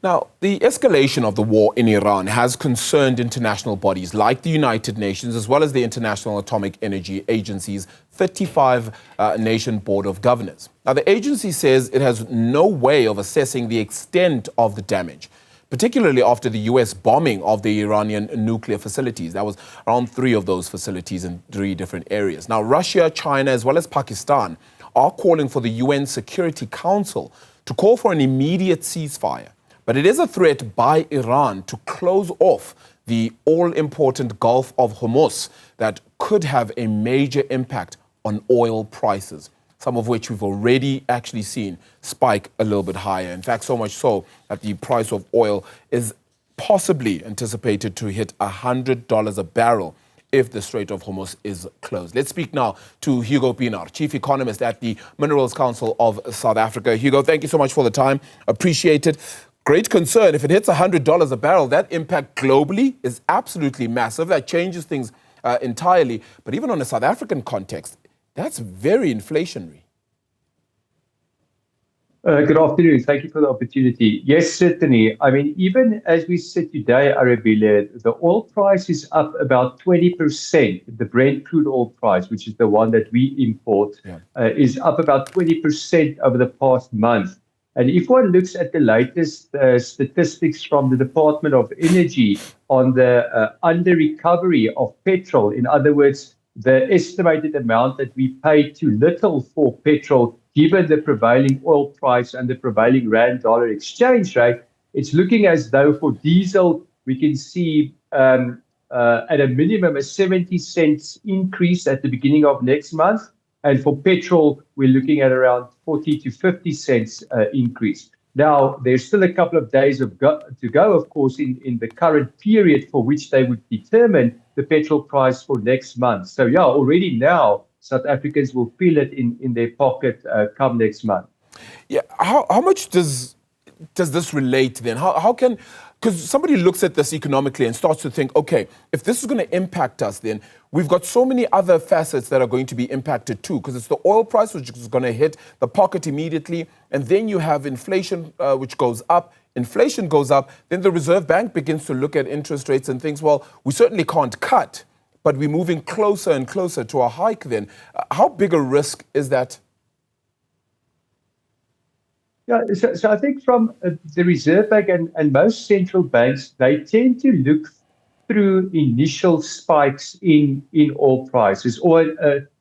Now, the escalation of the war in Iran has concerned international bodies like the United Nations, as well as the International Atomic Energy Agency's 35-nation Board of Governors. Now, the agency says it has no way of assessing the extent of the damage, particularly after the U.S. bombing of the Iranian nuclear facilities. That was around 3 of those facilities in 3 different areas. Now, Russia, China, as well as Pakistan are calling for the UN Security Council to call for an immediate ceasefire. But it is a threat by Iran to close off the all-important Gulf of Hormuz that could have a major impact on oil prices, some of which we've already actually seen spike a little bit higher. In fact, so much so that the price of oil is possibly anticipated to hit $100 a barrel if the Strait of Hormuz is closed. Let's speak now to Hugo Pienaar, Chief Economist at the Minerals Council of South Africa. Hugo, thank you so much for the time. Appreciate it. Great concern. If it hits $100 a barrel, that impact globally is absolutely massive. That changes things entirely. But even on a South African context, that's very inflationary. Good afternoon. Thank you for the opportunity. Yes, certainly. I mean, even as we sit today, Arabella, the oil price is up about 20%. The Brent crude oil price, which is the one that we import, is up about 20% over the past month. And if one looks at the latest statistics from the Department of Energy on the under-recovery of petrol, in other words, the estimated amount that we pay too little for petrol, given the prevailing oil price and the prevailing rand-dollar exchange rate, it's looking as though for diesel, we can see at a minimum a 70 cents increase at the beginning of next month. And for petrol, we're looking at around 40 to 50 cents increase. Now, there's still a couple of days to go, of course, in the current period for which they would determine the petrol price for next month. So, yeah, already now, South Africans will feel it in their pocket come next month. Yeah, how much does this relate then? How can, because somebody looks at this economically and starts to think, okay, if this is going to impact us, then we've got so many other facets that are going to be impacted too, because it's the oil price which is going to hit the pocket immediately, and then you have inflation which goes up. Inflation goes up, then the Reserve Bank begins to look at interest rates and thinks, well, we certainly can't cut, but we're moving closer and closer to a hike then. How big a risk is that? Yeah, so I think from the Reserve Bank and most central banks, they tend to look through initial spikes in oil prices or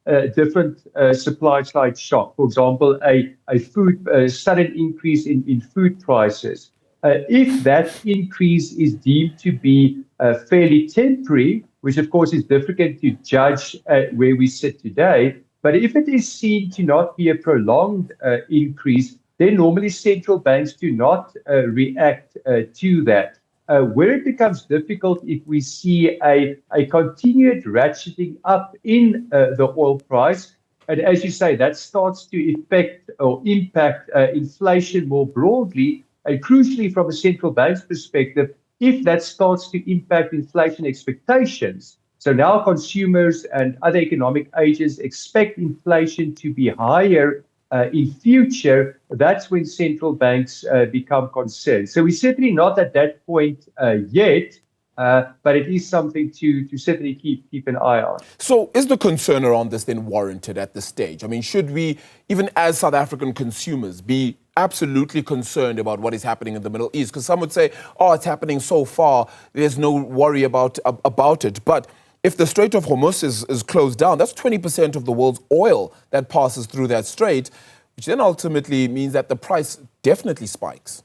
a different supply side shock. For example, a sudden increase in food prices. If that increase is deemed to be fairly temporary, which of course is difficult to judge where we sit today, but if it is seen to not be a prolonged increase, then normally central banks do not react to that. Where it becomes difficult if we see a continued ratcheting up in the oil price, and as you say, that starts to affect or impact inflation more broadly, and crucially from a central bank's perspective, if that starts to impact inflation expectations. So now consumers and other economic agents expect inflation to be higher in future, that's when central banks become concerned. So we're certainly not at that point yet, but it is something to certainly keep an eye on. So is the concern around this then warranted at this stage? I mean, should we, even as South African consumers, be absolutely concerned about what is happening in the Middle East? Because some would say, oh, it's happening so far, there's no worry about it. But if the Strait of Hormuz is closed down, that's 20% of the world's oil that passes through that strait, which then ultimately means that the price definitely spikes.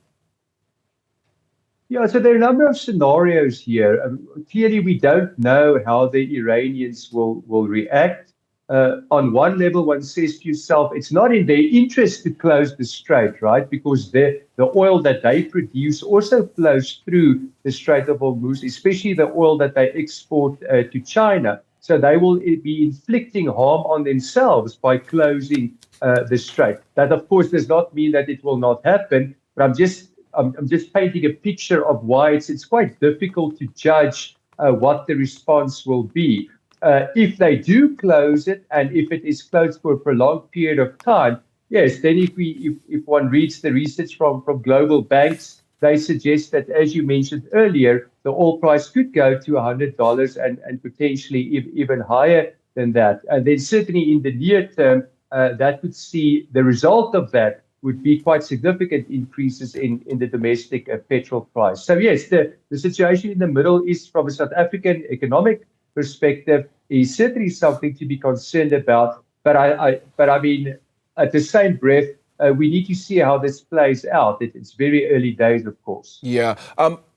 Yeah, so there are a number of scenarios here. Clearly, we don't know how the Iranians will react. On one level, one says to yourself, it's not in their interest to close the strait, right? Because the oil that they produce also flows through the Strait of Hormuz, especially the oil that they export to China. So they will be inflicting harm on themselves by closing the strait. That, of course, does not mean that it will not happen, but I'm just painting a picture of why it's quite difficult to judge what the response will be. If they do close it, and if it is closed for a prolonged period of time, yes, then if one reads the research from global banks, they suggest that, as you mentioned earlier, the oil price could go to $100 and potentially even higher than that. And then certainly in the near term, that would see the result of that would be quite significant increases in the domestic petrol price. So yes, the situation in the Middle East from a South African economic perspective is certainly something to be concerned about. But I mean, at the same breath, we need to see how this plays out. It's very early days, of course. Yeah.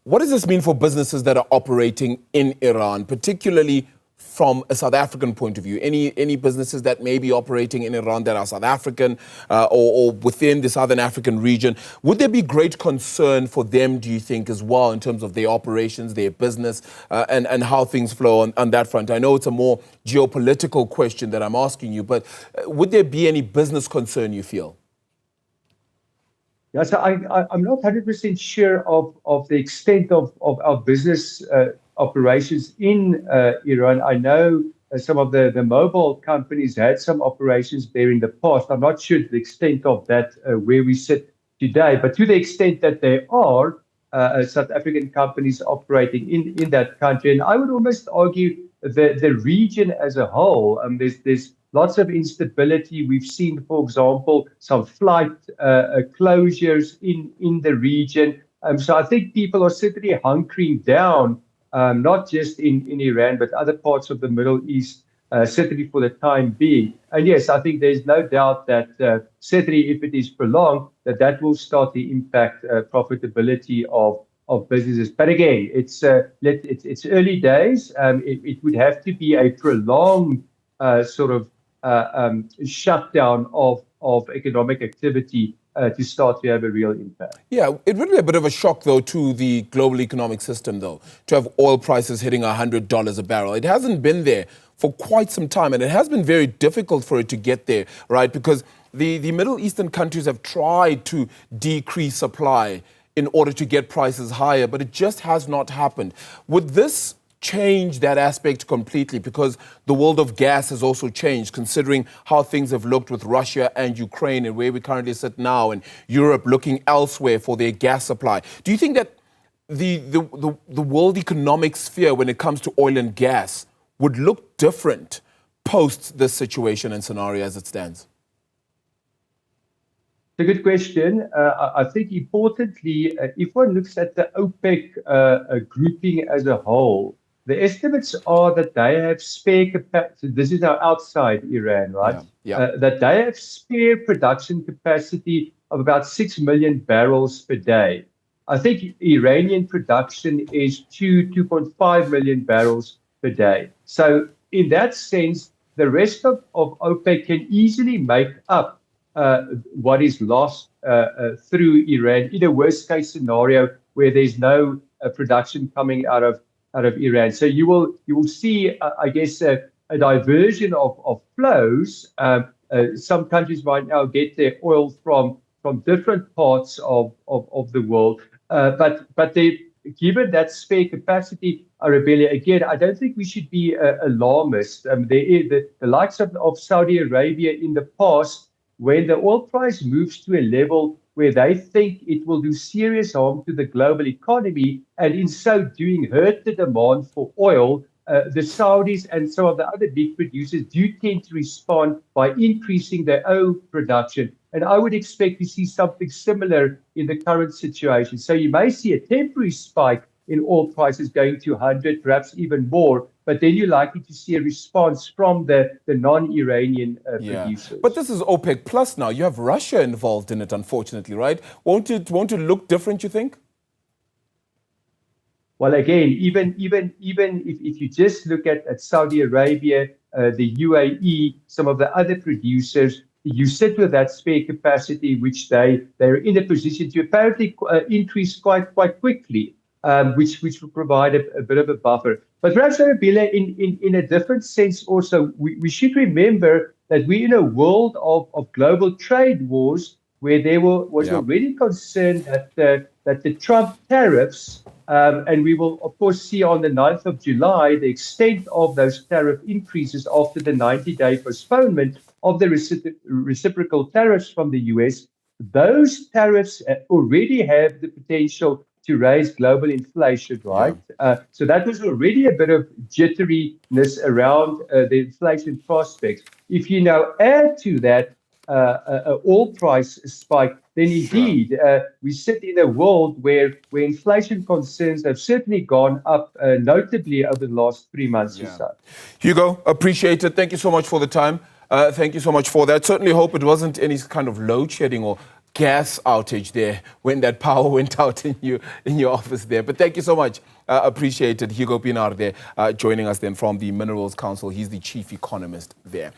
What does this mean for businesses that are operating in Iran, particularly from a South African point of view? Any businesses that may be operating in Iran that are South African or within the Southern African region, would there be great concern for them, do you think, as well, in terms of their operations, their business, and how things flow on that front? I know it's a more geopolitical question that I'm asking you, but would there be any business concern, you feel? Yeah, so I'm not 100% sure of the extent of our business operations in Iran. I know some of the mobile companies had some operations there in the past. I'm not sure the extent of that where we sit today, but to the extent that there are South African companies operating in that country, and I would almost argue the region as a whole, there's lots of instability. We've seen, for example, some flight closures in the region. So I think people are certainly hunkering down, not just in Iran, but other parts of the Middle East, certainly for the time being. And yes, I think there's no doubt that certainly if it is prolonged, that will start to impact profitability of businesses. But again, it's early days. It would have to be a prolonged sort of shutdown of economic activity to start to have a real impact. Yeah, it would be a bit of a shock, though, to the global economic system, though, to have oil prices hitting $100 a barrel. It hasn't been there for quite some time, and it has been very difficult for it to get there, right? Because the Middle Eastern countries have tried to decrease supply in order to get prices higher, but it just has not happened. Would this change that aspect completely, because the world of gas has also changed, considering how things have looked with Russia and Ukraine and where we currently sit now, and Europe looking elsewhere for their gas supply? Do you think that the world economic sphere, when it comes to oil and gas, would look different post this situation and scenario as it stands? It's a good question. I think importantly, if one looks at the OPEC grouping as a whole, the estimates are that they have spare capacity. This is now outside Iran, right? Yeah. That they have spare production capacity of about 6 million barrels per day. I think Iranian production is 2.5 million barrels per day. So in that sense, the rest of OPEC can easily make up what is lost through Iran in a worst case scenario where there's no production coming out of Iran. So you will see, I guess, a diversion of flows. Some countries right now get their oil from different parts of the world, but given that spare capacity, Arabella, again, I don't think we should be alarmist. The likes of Saudi Arabia in the past, when the oil price moves to a level where they think it will do serious harm to the global economy, and in so doing hurt the demand for oil, the Saudis and some of the other big producers do tend to respond by increasing their oil production. And I would expect to see something similar in the current situation. So you may see a temporary spike in oil prices going to 100, perhaps even more, but then you're likely to see a response from the non-Iranian producers. But this is OPEC Plus now. You have Russia involved in it, unfortunately, right? Won't it look different, you think? Well, again, even if you just look at Saudi Arabia, the UAE, some of the other producers, you sit with that spare capacity, which they're in a position to apparently increase quite quickly, which will provide a bit of a buffer. But perhaps, Arabella, in a different sense also, we should remember that we're in a world of global trade wars where there was already concern that the Trump tariffs, and we will, of course, see on the 9th of July the extent of those tariff increases after the 90-day postponement of the reciprocal tariffs from the US. those tariffs already have the potential to raise global inflation, Yeah. right? So that was already a bit of jitteriness around the inflation prospects. If you now add to that oil price spike, then Sure. indeed we sit in a world where inflation concerns have certainly gone up notably over the last 3 months or Yeah. so. Hugo, appreciate it. Thank you so much for the time. Thank you so much for that. Certainly hope it wasn't any kind of load shedding or gas outage there when that power went out in your office there. But thank you so much. Appreciate it. Hugo Pienaar there joining us then from the Minerals Council. He's the chief economist there.